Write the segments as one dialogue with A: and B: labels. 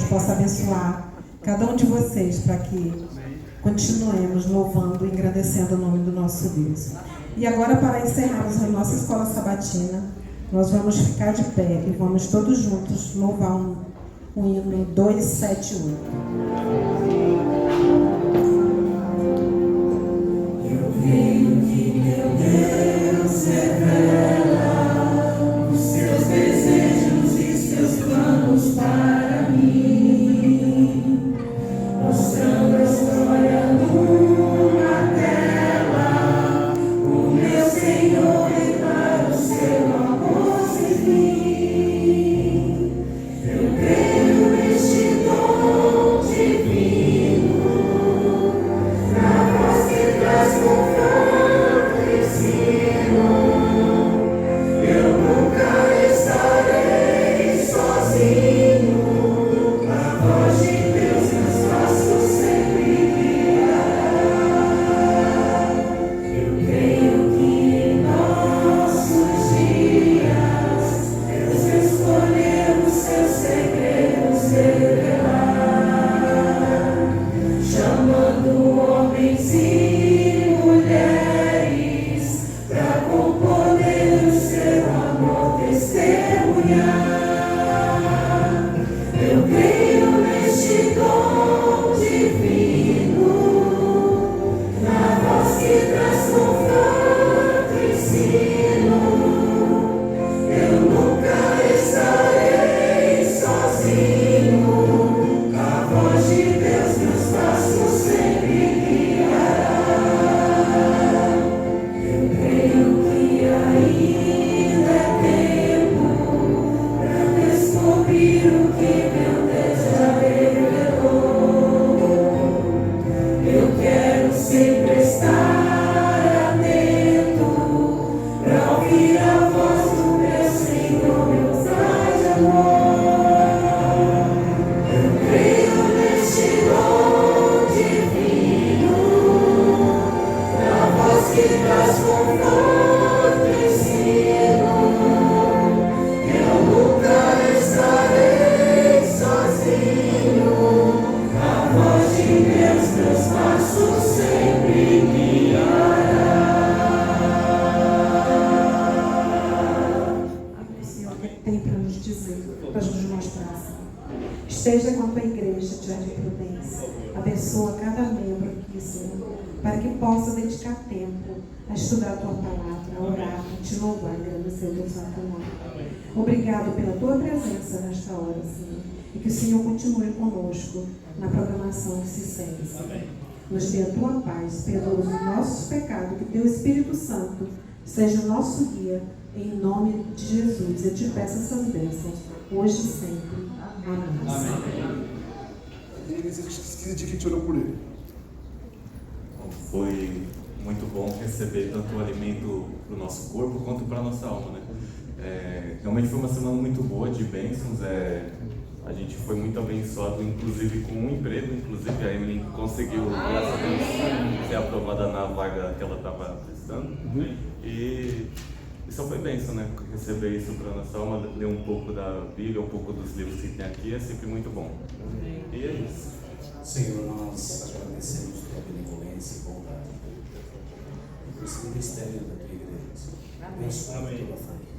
A: possa abençoar cada um de vocês para que continuemos louvando e engrandecendo o nome do nosso Deus. E agora, para encerrarmos a nossa escola sabatina, nós vamos ficar de pé e vamos todos juntos louvar o hino 278.
B: Eu creio que meu Deus revela os seus desejos e seus planos para mim, mostrando a história numa tela. O meu Senhor declara o seu amor sem fim. Eu creio neste dom divino, na voz que traz conforto e ensino. Eu nunca estarei sozinho. A voz de Deus meus passos sempre guiará. Eu creio que em nossos dias Deus escolheu os seus segredos revelar, chamando homens e mulheres para com poder o seu amor testemunhar. Eu creio neste dom divino, na voz que traz conforto e ensino. Eu nunca estarei sozinho. A voz de Deus meus passos sempre guiará. Eu creio que ainda é tempo para descobrir o que meu Deus já revelou. Eu quero sempre estar atento para ouvir a voz do meu Senhor, meu Pai de amor. Eu creio neste dom divino, na voz que traz conforto e ensino. Eu nunca estarei sozinho. A voz de Deus meus passos sempre guiará.
A: Abre, Senhor, o que tem para nos dizer, para nos mostrar. Esteja com a tua igreja diante de prudência. Abençoa cada membro aqui, Senhor, para que possa dedicar tempo a estudar a tua palavra, a orar, a te louvar e agradecer o teu santo nome. Obrigado pela tua presença nesta hora, Senhor, e que o Senhor continue conosco na programação que se segue, Senhor. Nos dê a tua paz, perdoa os nossos pecados, que teu Espírito Santo seja o nosso guia, em nome de Jesus. Eu te peço essas bênçãos, hoje e sempre. Amém.
C: Esqueci de que a gente orou por ele.
D: Foi muito bom receber tanto o alimento para o nosso corpo quanto para a nossa alma, né? Realmente foi uma semana muito boa de bênçãos. A gente foi muito abençoado, inclusive com um emprego. Inclusive a Emily conseguiu, graças a Deus, ser aprovada na vaga que ela estava prestando. E só foi bênção, né? Receber isso para a nossa alma, ler um pouco da Bíblia, um pouco dos livros que tem aqui, é sempre muito bom. E é isso.
E: Senhor, nós agradecemos pela benevolência e bondade por esse ministério da tua igreja. Abençoa toda a família,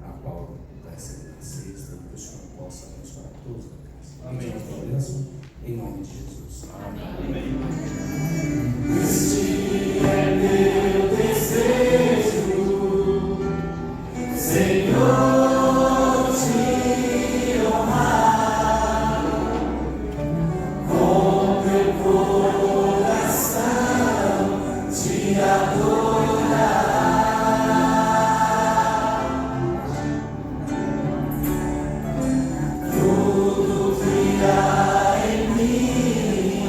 E: a qual está recebendo a cesta, que o Senhor possa abençoar todos da casa. Amém. Em nome de Jesus. Amém.
B: Este é meu desejo, Senhor, te honrar com meu coração, te adorar. Tudo que há em mim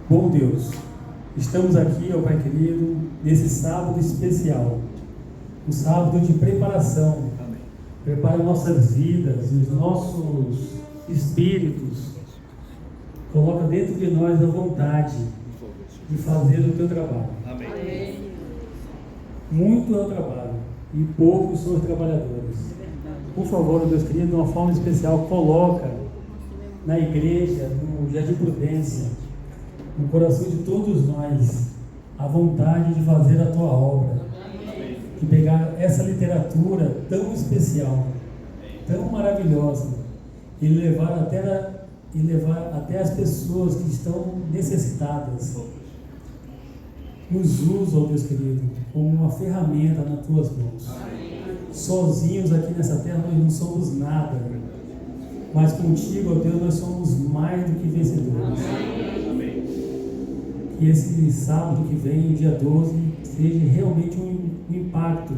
F: Bom Deus, estamos aqui, ó Pai querido, nesse sábado especial, um sábado de preparação. Prepara nossas vidas, os nossos espíritos, coloca dentro de nós a vontade de fazer o teu trabalho.
B: Amém.
F: Muito é o trabalho e poucos são os trabalhadores. Por favor, Deus querido, de uma forma especial, coloca na igreja, no Jardim Prudência, no coração de todos nós, a vontade de fazer a tua obra, de pegar essa literatura tão especial, tão maravilhosa, e levar até as pessoas que estão necessitadas. Nos usa, ó Deus querido, como uma ferramenta nas tuas mãos. Sozinhos aqui nessa terra nós não somos nada, mas contigo, ó Deus, nós somos mais do que vencedores. Que esse sábado que vem, dia 12, seja realmente um impacto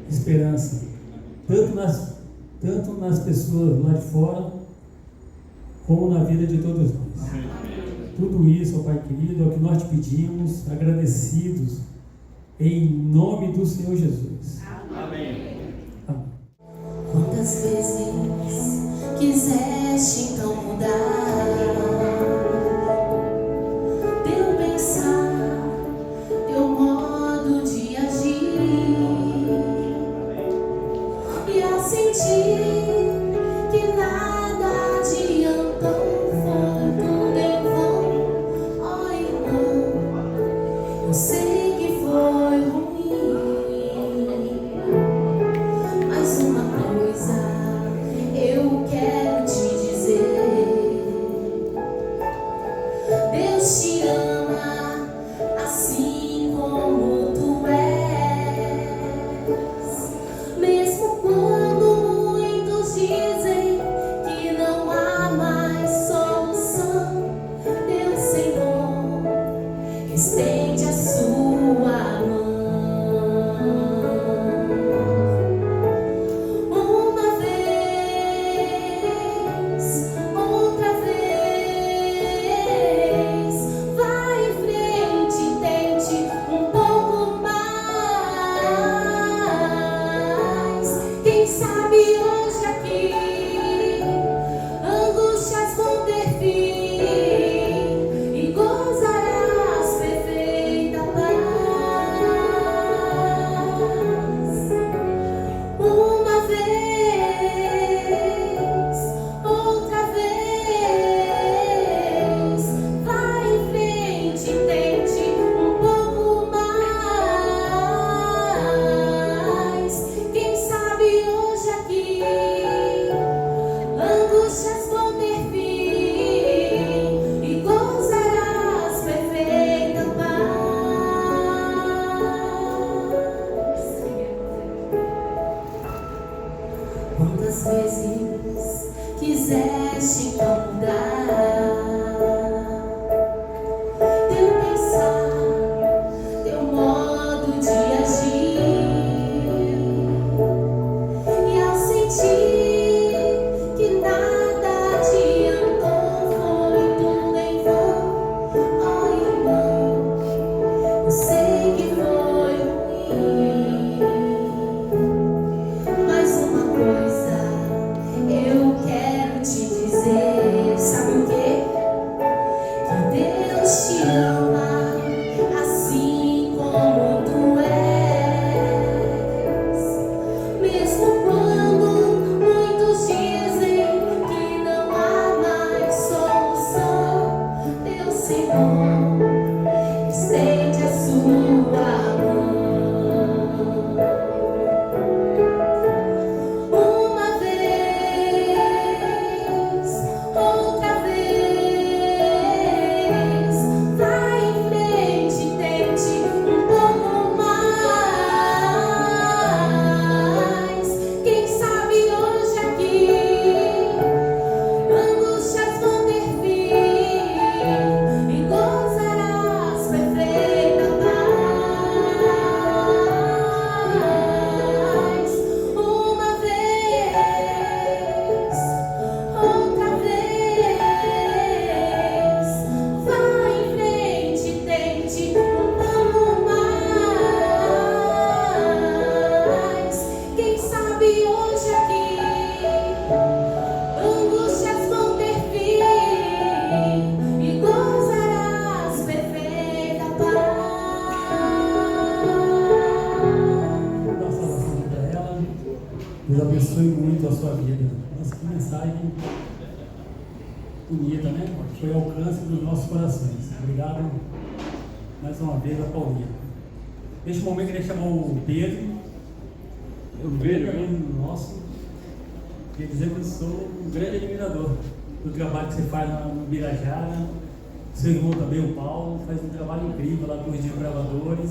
F: de esperança, tanto nas pessoas lá de fora, como na vida de todos nós. Tudo isso, ó Pai querido, é o que nós te pedimos, agradecidos, em nome do Senhor Jesus.
B: Amém.
F: Amém.
G: Quantas vezes quiseste então mudar teu pensar, teu modo de agir, e a sentir que nada adiantou, foi tudo em vão, ó irmão, eu sei que foi ruim, mas uma coisa eu quero te dizer: Deus te ama assim como tu és, mesmo quando muitos dizem que não há mais solução. Senhor, estende a sua mão. Uma vez, outra vez, vai em frente, tente um pouco mais. Quem sabe hoje aqui angústias vão ter fim e gozarás perfeita paz. Uma vez, outra vez, vai em frente, tente um pouco mais. Quem sabe hoje aqui angústias vão ter fim e gozarás perfeita paz.
F: Dar salvação para ela. Deus abençoe muito a sua vida. Nossa, que mensagem bonita, né? Foi ao alcance dos nossos corações. Obrigado mais uma vez a Paulinha. Neste momento eu queria chamar o Pedro. Nosso. Queria dizer que eu sou um grande admirador do trabalho que você faz no Birajara. Seu irmão também, o Paulo, faz um trabalho incrível lá com os desbravadores.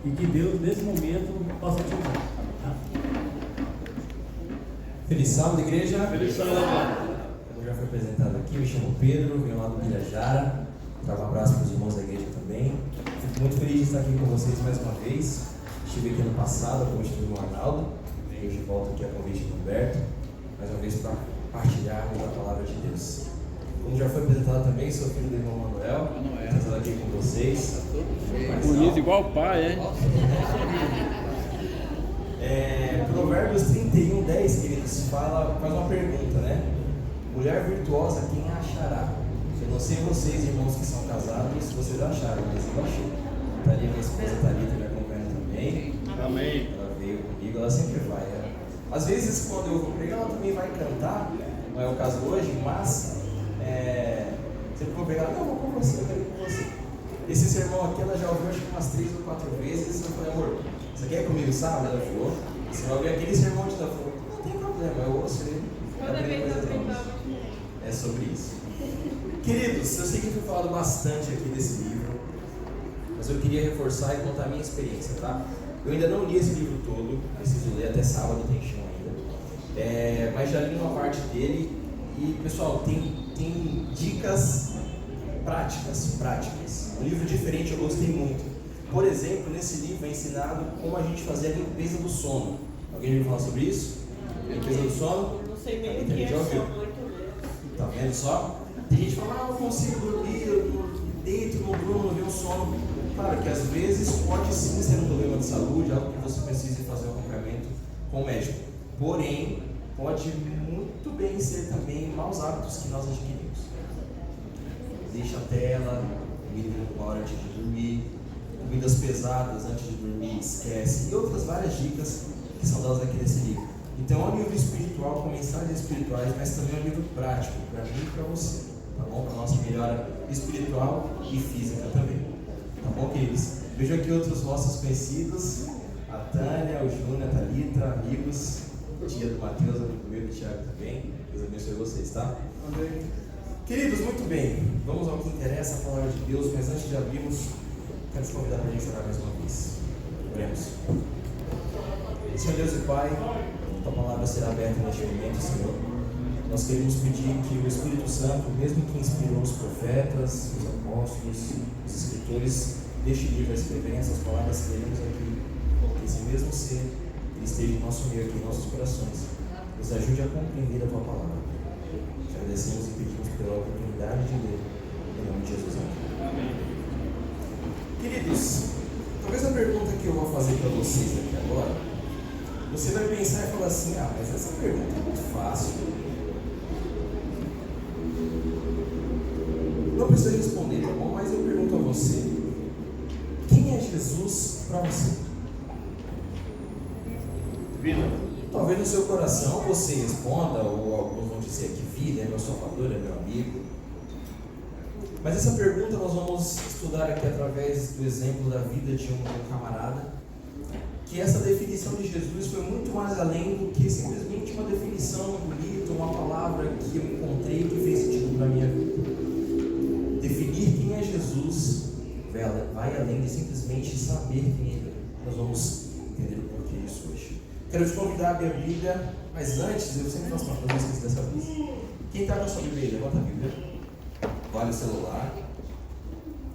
F: E que Deus, nesse momento, possa te usar. Tá?
H: Feliz sábado, igreja.
B: Feliz sábado.
H: Como já foi apresentado aqui, me chamo Pedro, venho lá do Birajara. Trago um abraço para os irmãos da igreja também. Fico muito feliz de estar aqui com vocês mais uma vez. Estive aqui ano passado, a convite do irmão Arnaldo. Hoje volto aqui a convite do Humberto, mais uma vez para partilharmos a palavra de Deus. Como já foi apresentado também, sou filho do irmão Manuel. Estou aqui com vocês.
B: Bonito igual o pai, hein?
H: Provérbios 31:10, queridos, faz uma pergunta, né? Mulher virtuosa, quem a achará? Eu não sei vocês, irmãos que são casados, se vocês acharam, mas eu achei. Thalia, minha esposa Thalita, me acompanha também.
B: Amém.
H: Ela veio comigo, ela sempre vai. Às vezes, quando eu vou pregar, ela também vai cantar, não é o caso hoje, mas sempre vou pregar, não, eu vou com você, eu quero ir com você. Esse sermão aqui, ela já ouviu acho que umas 3 ou 4 vezes. Eu falei, amor, você quer ir comigo sábado? Ela falou, você vai ouvir aquele sermão de novo. Eu falei, não tem problema, eu ouço ele. É sobre isso. Queridos, eu sei que eu fui falado bastante aqui desse livro, mas eu queria reforçar e contar a minha experiência, tá? Eu ainda não li esse livro todo, preciso ler, até sábado tem chão ainda. Mas já li uma parte dele e, pessoal, tem dicas práticas. Um livro diferente, eu gostei muito. Por exemplo, nesse livro é ensinado como a gente fazer a limpeza do sono. Alguém já ouviu falar sobre isso? Limpeza do sono?
I: Não sei nem o que é sono, muito mesmo.
H: Tá vendo só? Tem gente que fala, eu não consigo dormir, eu deito, não durmo, não venho sono. Claro que às vezes pode sim ser um problema de saúde, algo que você precise fazer um acompanhamento com o médico. Porém, pode muito bem ser também maus hábitos que nós adquirimos. Deixa a tela, comida uma hora antes de dormir, comidas pesadas antes de dormir, esquece. E outras várias dicas que são dadas aqui nesse livro. Então é um livro espiritual com mensagens espirituais, mas também é um livro prático para mim e para você, tá bom? Para nossa melhora espiritual e física também, tá bom, queridos? Vejo aqui outros nossos conhecidos, a Tânia, o Júnior, a Thalita, amigos, tia do Matheus, amigo meu, do Thiago também. Deus abençoe vocês, tá? Amém. Queridos, muito bem, vamos ao que interessa, a palavra de Deus, mas antes de abrirmos, quero te convidar para a gente orar mais uma vez. Oremos. Senhor Deus e Pai, tua palavra será aberta neste momento, Senhor. Nós queremos pedir que o Espírito Santo, mesmo que inspirou os profetas, os apóstolos, os escritores deste livro a escreverem essas palavras que lemos aqui, que esse mesmo ser ele esteja em nosso meio aqui, em nossos corações, nos ajude a compreender a tua palavra. Te agradecemos e pedimos pela oportunidade de ler, em nome de Jesus. Amém. Queridos, talvez a pergunta que eu vou fazer para vocês aqui agora, você vai pensar e falar assim, mas essa pergunta é muito fácil. Não precisa responder, tá bom? Mas eu pergunto a você, quem é Jesus para você?
B: Vida.
H: Talvez no seu coração você responda, ou alguns vão dizer que vida é meu salvador, é meu amigo. Mas essa pergunta nós vamos estudar aqui através do exemplo da vida de um camarada, que essa definição de Jesus foi muito mais além do que simplesmente uma definição bonita, uma palavra que eu encontrei que fez sentido para a minha vida. Definir quem é Jesus vai além de simplesmente saber quem ele é. Nós vamos entender o porquê disso hoje. Quero te convidar a abrir a Bíblia, mas antes, eu sempre faço uma coisa dessa vez. Quem está com a sua Bíblia aí? Levanta a Bíblia. Vale o celular.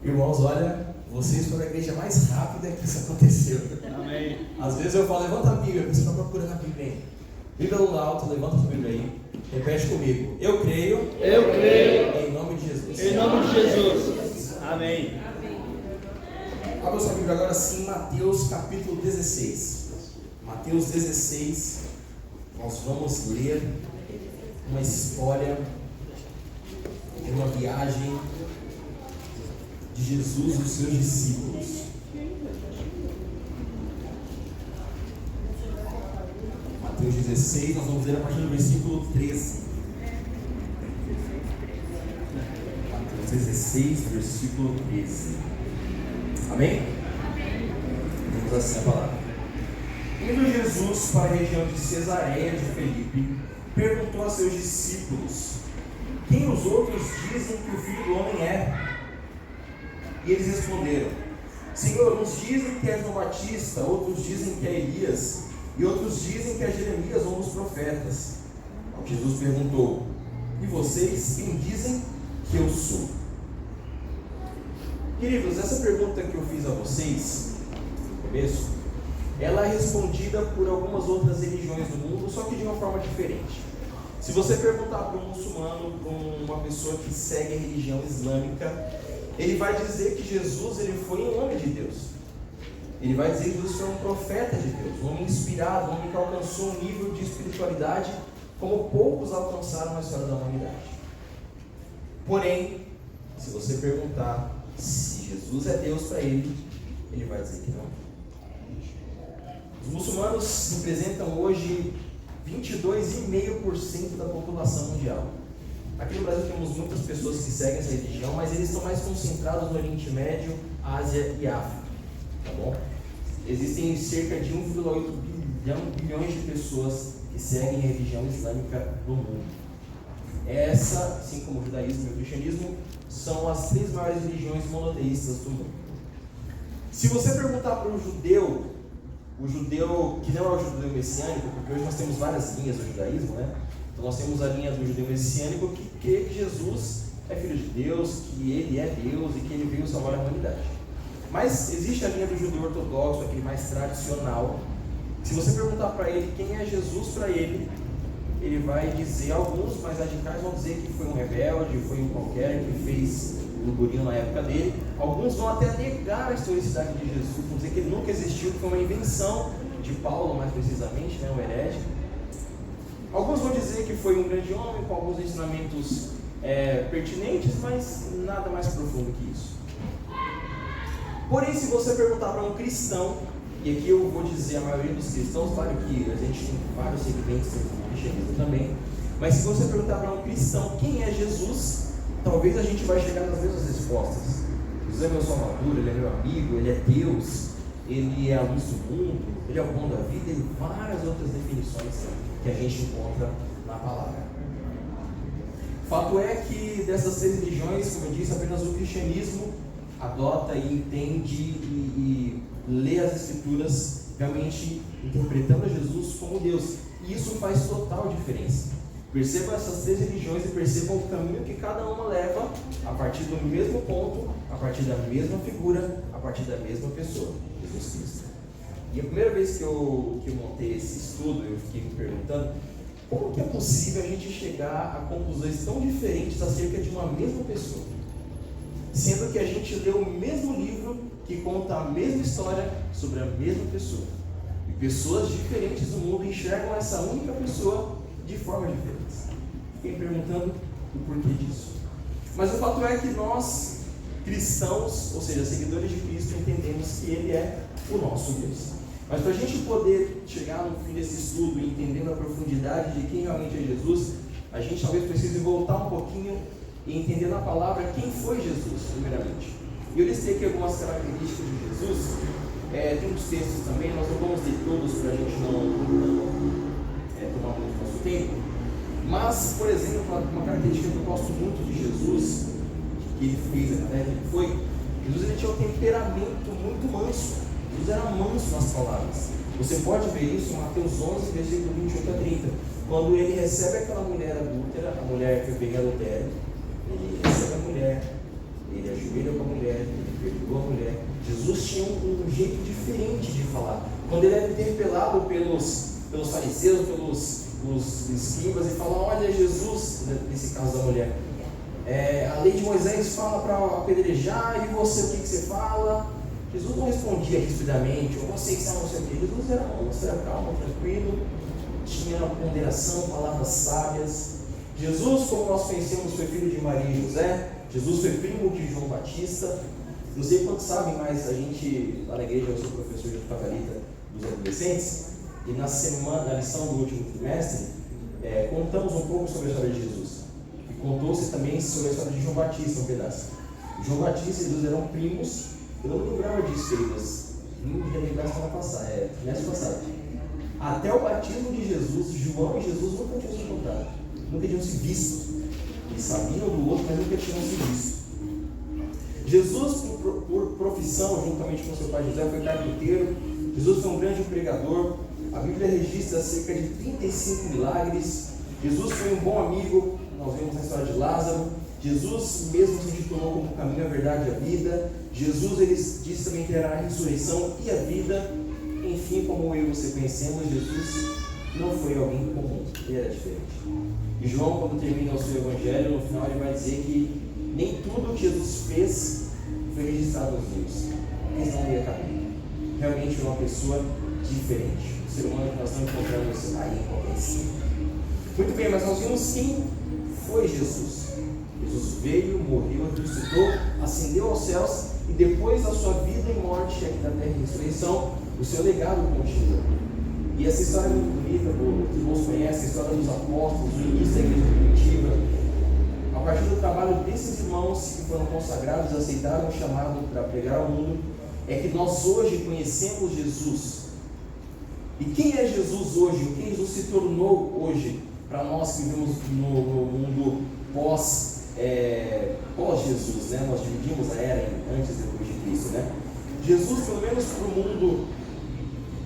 H: Irmãos, olha, vocês foram a igreja mais rápida que isso aconteceu.
B: Amém.
H: Às vezes eu falo, levanta a Bíblia, você está procurando a Bíblia aí. Bíblia no alto, levanta a sua Bíblia aí. Repete comigo. Eu creio.
B: Eu creio.
H: Em nome de Jesus.
B: Em nome de Jesus. Amém.
H: Abra sua Bíblia agora sim, Mateus capítulo 16. Mateus 16, nós vamos ler uma história de uma viagem de Jesus e os seus discípulos. Mateus 16, nós vamos ler a partir do versículo 13. Mateus 16, versículo 13. Amém? Vamos assim a palavra. Indo Jesus para a região de Cesareia de Filipe, perguntou a seus discípulos: quem os outros dizem que o Filho do Homem é? E eles responderam: Senhor, uns dizem que é João Batista, outros dizem que é Elias, e outros dizem que é Jeremias ou um dos profetas. Então Jesus perguntou: e vocês, quem dizem que eu sou? Queridos, essa pergunta que eu fiz a vocês, no começo, ela é respondida por algumas outras religiões do mundo, só que de uma forma diferente. Se você perguntar para um muçulmano, para uma pessoa que segue a religião islâmica, ele vai dizer que Jesus ele foi um homem de Deus. Ele vai dizer que Jesus foi um profeta de Deus, um homem inspirado, um homem que alcançou um nível de espiritualidade como poucos alcançaram na história da humanidade. Porém, se você perguntar se Jesus é Deus para ele, ele vai dizer que não. Os muçulmanos representam hoje 22,5% da população mundial. Aqui no Brasil temos muitas pessoas que seguem essa religião, mas eles estão mais concentrados no Oriente Médio, Ásia e África. Tá bom? Existem cerca de 1,8 bilhões de pessoas que seguem a religião islâmica no mundo. Essa, assim como o judaísmo e o cristianismo, são as 3 maiores religiões monoteístas do mundo. Se você perguntar para o judeu que não é o judeu messiânico, porque hoje nós temos várias linhas do judaísmo, né? Então nós temos a linha do judeu messiânico que crê que Jesus é filho de Deus, que ele é Deus e que ele veio salvar a humanidade. Mas existe a linha do judeu ortodoxo, aquele mais tradicional. Se você perguntar para ele quem é Jesus para ele, ele vai dizer, alguns mais radicais vão dizer que foi um rebelde, foi um qualquer que fez burburinho na época dele. Alguns vão até negar a historicidade de Jesus, vão dizer que ele nunca existiu, que foi uma invenção de Paulo, mais precisamente, né, um herege. Alguns vão dizer que foi um grande homem com alguns ensinamentos pertinentes, mas nada mais profundo que isso. Porém, se você perguntar para um cristão, e aqui eu vou dizer a maioria dos cristãos, claro que a gente tem vários segmentos do cristianismo também, mas se você perguntar para um cristão quem é Jesus, talvez a gente vai chegar nas mesmas respostas. Jesus é meu salvador, ele é meu amigo, ele é Deus, ele é a luz do mundo, ele é o pão da vida, e várias outras definições que a gente encontra na palavra. Fato é que dessas 3 religiões, como eu disse, apenas o cristianismo adota e entende e lê as escrituras realmente interpretando a Jesus como Deus. E isso faz total diferença. Percebam essas 3 religiões e percebam o caminho que cada uma leva a partir do mesmo ponto, a partir da mesma figura, a partir da mesma pessoa, Jesus Cristo. E a primeira vez que eu montei esse estudo, eu fiquei me perguntando como que é possível a gente chegar a conclusões tão diferentes acerca de uma mesma pessoa, sendo que a gente lê o mesmo livro que conta a mesma história sobre a mesma pessoa. E pessoas diferentes do mundo enxergam essa única pessoa de forma diferente. Fiquei perguntando o porquê disso. Mas o fato é que nós, cristãos, ou seja, seguidores de Cristo, entendemos que Ele é o nosso Deus. Mas para a gente poder chegar no fim desse estudo e entendendo a profundidade de quem realmente é Jesus, a gente talvez precise voltar um pouquinho e entendendo a palavra quem foi Jesus, primeiramente. E eu listei aqui algumas características de Jesus. Tem uns textos também, nós não vamos ler todos para a gente não tomar muito nosso tempo. Mas, por exemplo, uma característica que eu gosto muito de Jesus, que ele fez, que foi, Jesus ele tinha um temperamento muito manso. Jesus era manso nas palavras. Você pode ver isso em Mateus 11, versículo 28 a 30. Quando ele recebe aquela mulher adúltera, a mulher que veio em adultério, ele recebe a mulher, ele ajoelha com a mulher, ele perdoa a mulher. Jesus tinha um jeito diferente de falar. Quando ele era interpelado pelos fariseus, pelos escribas, e fala: olha, Jesus, nesse caso da mulher, a lei de Moisés fala para apedrejar, e você, o que você fala? Jesus não respondia rispidamente, ou você que não sei o que. Jesus era manso, era calmo, tranquilo, tinha ponderação, palavras sábias. Jesus, como nós conhecemos, foi filho de Maria e José. Jesus foi primo de João Batista. Não sei quantos sabem, mas a gente, lá na igreja, eu sou professor de Cavalita dos adolescentes, e na lição do último trimestre, contamos um pouco sobre a história de Jesus. E contou-se também sobre a história de João Batista, um pedaço. João Batista e Jesus eram primos. Eu não lembrava disso, queridas. Não ia lembrar semana passada, trimestre passado. Até o batismo de Jesus, João e Jesus nunca tinham se encontrado, nunca tinham se visto. Eles sabiam do outro, mas nunca tinham se visto. Jesus, por profissão, juntamente com seu pai José, foi carpinteiro. Jesus foi um grande pregador. A Bíblia registra cerca de 35 milagres. Jesus foi um bom amigo. Nós vemos na história de Lázaro. Jesus mesmo se intitulou como o caminho, a verdade e a vida. Jesus, ele disse também que era a ressurreição e a vida. Enfim, como eu e você conhecemos, Jesus não foi alguém comum, ele era diferente. E João, quando termina o seu evangelho, no final ele vai dizer que nem tudo que Jesus fez foi registrado nos livros, porque senão não ia caber. Realmente uma pessoa diferente, o ser humano que nós não encontramos aí em qualquer esquina. Muito bem, mas nós vimos quem foi Jesus. Jesus veio, morreu, ressuscitou, ascendeu aos céus, e depois da sua vida e morte aqui na terra e ressurreição, o seu legado continua. E essa história é muito bonita, que todos conhecem, a história dos apóstolos, o início da igreja primitiva. A partir do trabalho desses irmãos que foram consagrados, aceitaram o chamado para pregar ao mundo, é que nós hoje conhecemos Jesus. E quem é Jesus hoje? O que Jesus se tornou hoje para nós que vivemos no mundo pós-Jesus, né? Nós dividimos a era em antes e depois de Cristo, né? Jesus, pelo menos para o mundo,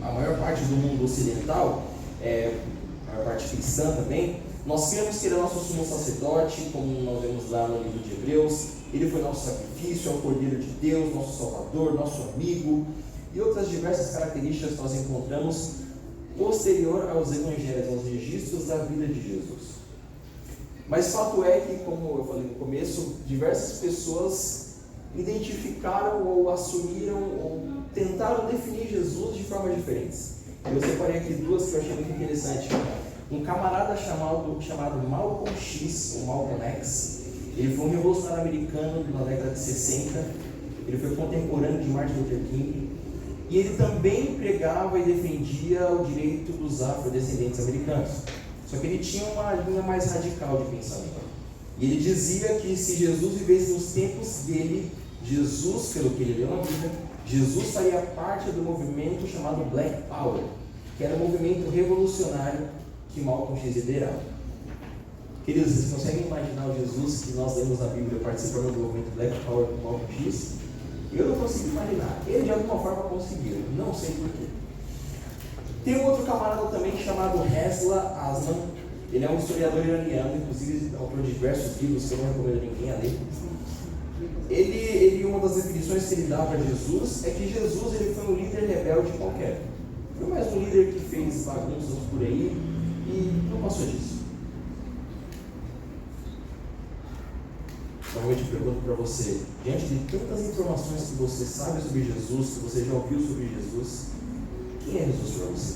H: a maior parte do mundo ocidental, a maior parte cristã também, nós cremos que ele é nosso sumo sacerdote, como nós vemos lá no livro de Hebreus. Ele foi nosso sacrifício, é o Cordeiro de Deus, nosso Salvador, nosso amigo, e outras diversas características que nós encontramos posterior aos evangelhos, aos registros da vida de Jesus. Mas fato é que, como eu falei no começo, diversas pessoas identificaram ou assumiram ou tentaram definir Jesus de formas diferentes. Eu separei aqui duas que eu achei muito interessante. Um camarada chamado Malcolm X, ou Malcolm X, ele foi um revolucionário americano na década de 60, ele foi contemporâneo de Martin Luther King, e ele também pregava e defendia o direito dos afrodescendentes americanos. Só que ele tinha uma linha mais radical de pensamento. E ele dizia que se Jesus vivesse nos tempos dele, Jesus, pelo que ele leu na Bíblia, Jesus faria parte do movimento chamado Black Power, que era um movimento revolucionário que Malcolm X liderava. Queridos, vocês conseguem imaginar o Jesus que nós lemos na Bíblia participando do movimento Black Power com Malcolm X? Eu não consigo imaginar. Ele de alguma forma conseguiu, não sei porquê. Tem um outro camarada também chamado Hezla Aslan. Ele é um historiador iraniano, inclusive autor de diversos livros que eu não recomendo ninguém a ler. Ele, uma das definições que ele dá para Jesus é que Jesus ele foi um líder rebelde qualquer. Foi mais um líder que fez bagunças por aí e não passou disso. Novamente pergunto para você, diante de tantas informações que você sabe sobre Jesus, que você já ouviu sobre Jesus, quem é Jesus para você?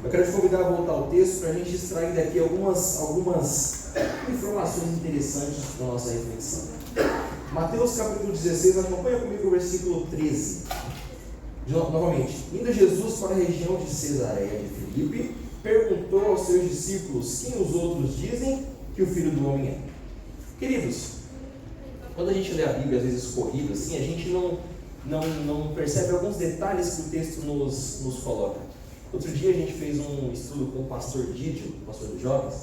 H: Eu quero te convidar a voltar ao texto para a gente extrair daqui algumas informações interessantes da nossa reflexão. Mateus capítulo 16, acompanha comigo o versículo 13. Novamente, indo Jesus para a região de Cesareia de Filipe, perguntou aos seus discípulos: quem os outros dizem que o Filho do Homem é? Queridos, quando a gente lê a Bíblia, às vezes corrida, assim, a gente não percebe alguns detalhes que o texto nos coloca. Outro dia a gente fez um estudo com o pastor Didio, pastor dos jovens,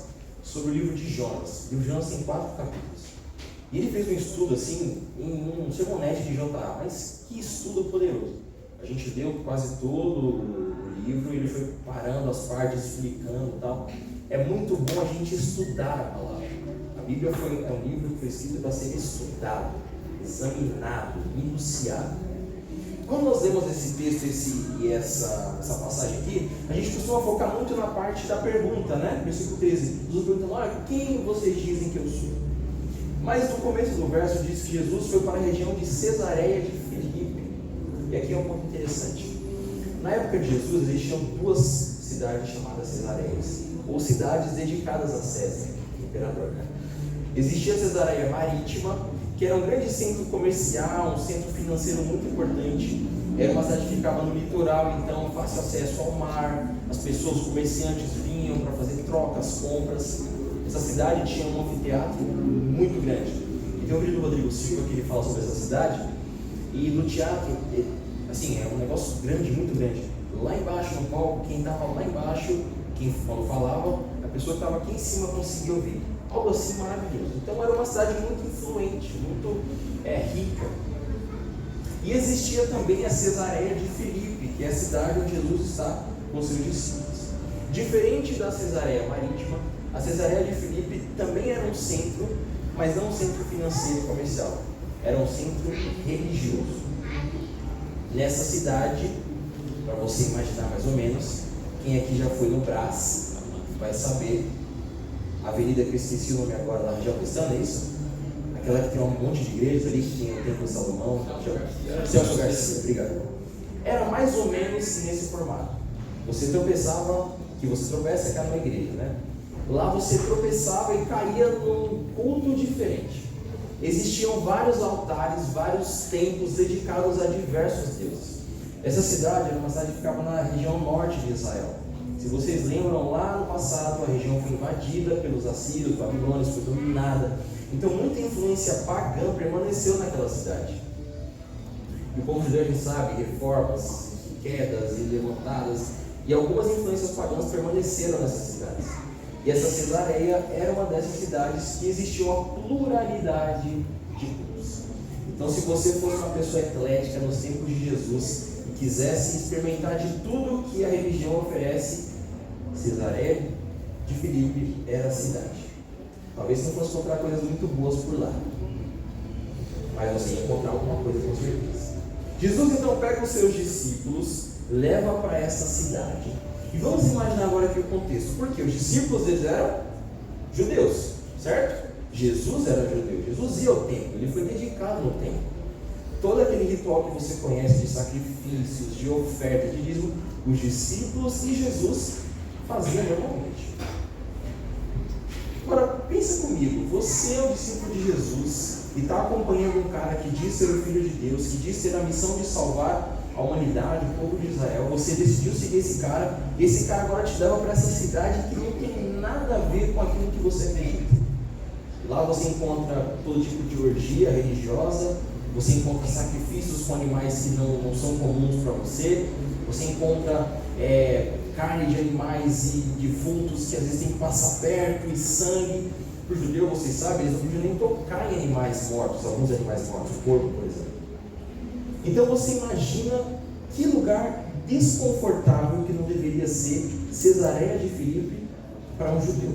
H: sobre o livro de Jonas. O livro de Jonas tem 4 capítulos. E ele fez um estudo assim, em um sermonete de JA, mas que estudo poderoso. A gente leu quase todo o livro, ele foi parando as partes, explicando e tal. É muito bom a gente estudar a palavra. A Bíblia é um livro que foi escrito para ser estudado, examinado, minuciado. Quando nós lemos esse texto e essa passagem aqui, a gente costuma focar muito na parte da pergunta, né? Versículo 13. Jesus perguntando: olha, quem vocês dizem que eu sou? Mas no começo do verso diz que Jesus foi para a região de Cesareia de Filipe. E aqui é um ponto interessante. Na época de Jesus existiam 2 cidades chamadas Cesareias, ou cidades dedicadas a César, imperador, né? Existia a Cesareia Marítima, que era um grande centro comercial, um centro financeiro muito importante. Era uma cidade que ficava no litoral, então fácil acesso ao mar. As pessoas, os comerciantes vinham para fazer trocas, compras. Essa cidade tinha um anfiteatro muito grande. E tem um vídeo do Rodrigo Silva que ele fala sobre essa cidade. E no teatro, assim, é um negócio grande, muito grande. Lá embaixo no palco, quem estava lá embaixo, quando falava, a pessoa que estava aqui em cima conseguia ouvir. Algo assim maravilhoso. Então era uma cidade muito influente, muito rica. E existia também a Cesareia de Filipe, que é a cidade onde Jesus está com seus discípulos. Diferente da Cesareia Marítima, a Cesareia de Filipe também era um centro, mas não um centro financeiro e comercial. Era um centro religioso. Nessa cidade, para você imaginar mais ou menos, quem aqui já foi no Brás vai saber. A avenida que eu esqueci o nome agora, lá na região cristã, é isso? Aquela que tem um monte de igrejas ali, que tem o Templo de Salomão. Celso Garcia, obrigado. Era mais ou menos nesse formato. Você tropeçava, que você tropeça, cai numa igreja, né? Lá você tropeçava e caía num culto diferente. Existiam vários altares, vários templos dedicados a diversos deuses. Essa cidade era uma cidade que ficava na região norte de Israel. Se vocês lembram, lá no passado a região foi invadida pelos assírios, babilônios, foi dominada. Então muita influência pagã permaneceu naquela cidade. E o povo judeu, a gente sabe, reformas, quedas e levantadas, e algumas influências pagãs permaneceram nessas cidades. E essa Cesareia era uma dessas cidades que existia uma pluralidade de cultos. Então, se você fosse uma pessoa eclética nos tempos de Jesus e quisesse experimentar de tudo que a religião oferece, Cesareia de Filipe era a cidade. Talvez você não fosse encontrar coisas muito boas por lá, mas você ia encontrar alguma coisa com certeza. Jesus então pega os seus discípulos, leva para essa cidade. E vamos imaginar agora aqui o contexto. Porque os discípulos eles eram judeus, certo? Jesus era judeu, Jesus ia ao templo, ele foi dedicado no templo. Todo aquele ritual que você conhece de sacrifícios, de oferta, de dízimo, os discípulos e Jesus faziam normalmente. Agora, pensa comigo, você é o discípulo de Jesus e está acompanhando um cara que diz ser o Filho de Deus, que diz ter a missão de salvar a humanidade, o povo de Israel. Você decidiu seguir esse cara, e esse cara agora te leva para essa cidade que não tem nada a ver com aquilo que você acredita. Lá você encontra todo tipo de orgia religiosa, você encontra sacrifícios com animais que não são comuns para você, você encontra carne de animais e defuntos que às vezes tem que passar perto, e sangue. Para o judeu, vocês sabem, eles não podiam nem tocar em animais mortos, alguns animais mortos, o porco, por exemplo. Então você imagina que lugar desconfortável que não deveria ser Cesareia de Filipe para um judeu.